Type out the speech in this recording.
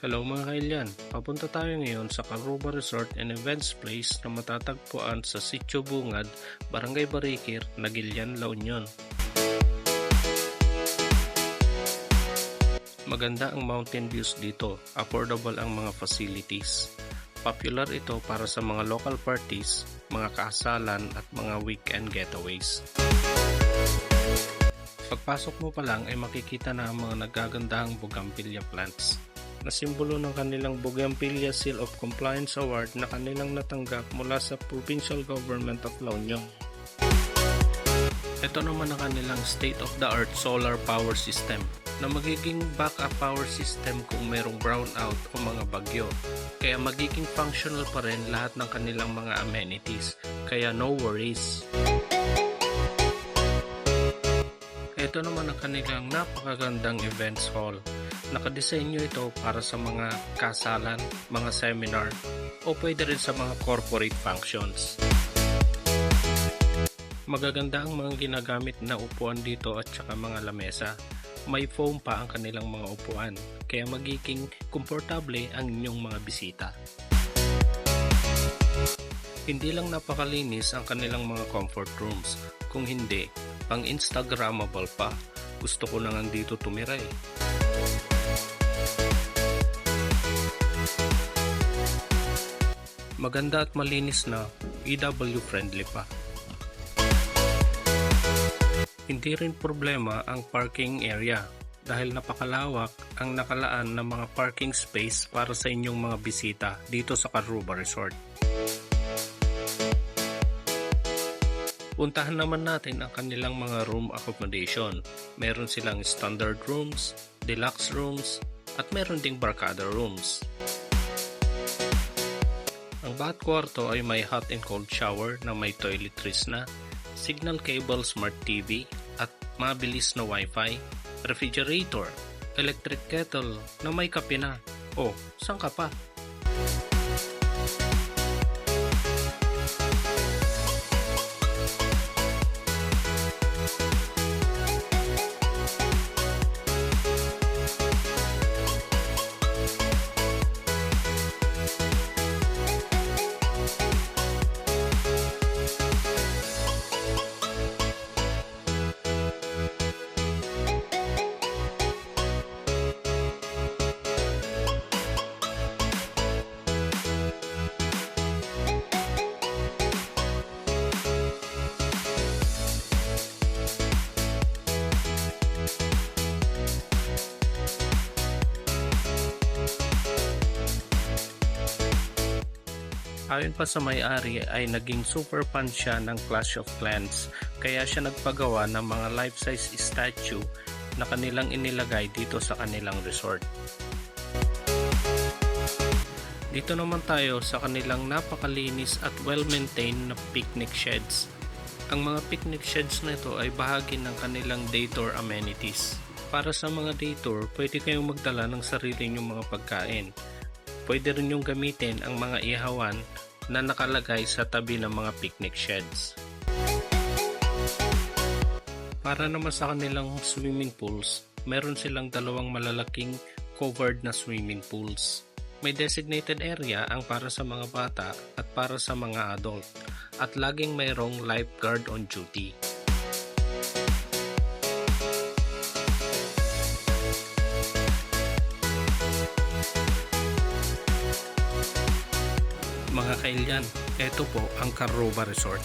Hello mga kailyan, papunta tayo ngayon sa Caruba Resort and Events Place na matatagpuan sa Sitio Bungad, Barangay Barikir, Nagilian, La Union. Maganda ang mountain views dito, affordable ang mga facilities. Popular ito para sa mga local parties, mga kasalan at mga weekend getaways. Pagpasok mo pa lang ay makikita na ang mga nagagandahang bougainvillea plants na simbolo ng kanilang Bougainvillea Seal of Compliance Award na kanilang natanggap mula sa Provincial Government of La Union. Ito naman ang kanilang state-of-the-art solar power system na magiging backup power system kung merong brownout o mga bagyo. Kaya magiging functional pa rin lahat ng kanilang mga amenities, kaya no worries. Ito naman ang kanilang napakagandang events hall. Nakadesenyo ito para sa mga kasalan, mga seminar, o pwede rin sa mga corporate functions. Magaganda ang mga ginagamit na upuan dito at saka mga lamesa. May foam pa ang kanilang mga upuan, kaya magiging komportable ang inyong mga bisita. Hindi lang napakalinis ang kanilang mga comfort rooms, kung hindi, pang Instagrammable pa. Gusto ko na nga dito tumira eh. Maganda at malinis na, EW friendly pa. Hindi rin problema ang parking area dahil napakalawak ang nakalaan ng mga parking space para sa inyong mga bisita dito sa Caruba Resort. Puntahan naman natin ang kanilang mga room accommodation. Meron silang standard rooms, deluxe rooms, at meron ding barkada rooms. Ang bawat kwarto ay may hot and cold shower na may toiletries na, signal cable smart TV at mabilis na wifi, refrigerator, electric kettle na may kape na. Oh, saan ka pa? Ayon pa sa may-ari ay naging super fan siya ng Clash of Clans, kaya siya nagpagawa ng mga life-size statue na kanilang inilagay dito sa kanilang resort. Dito naman tayo sa kanilang napakalinis at well-maintained na picnic sheds. Ang mga picnic sheds na ito ay bahagi ng kanilang day tour amenities. Para sa mga day tour, pwede kayong magdala ng sarili nyong mga pagkain. Pwede rin yung gamitin ang mga ihawan na nakalagay sa tabi ng mga picnic sheds. Para naman sa kanilang swimming pools, meron silang dalawang malalaking covered na swimming pools. May designated area ang para sa mga bata at para sa mga adult, at laging mayroong lifeguard on duty. Mga kailyan, ito po ang Caruba Resort.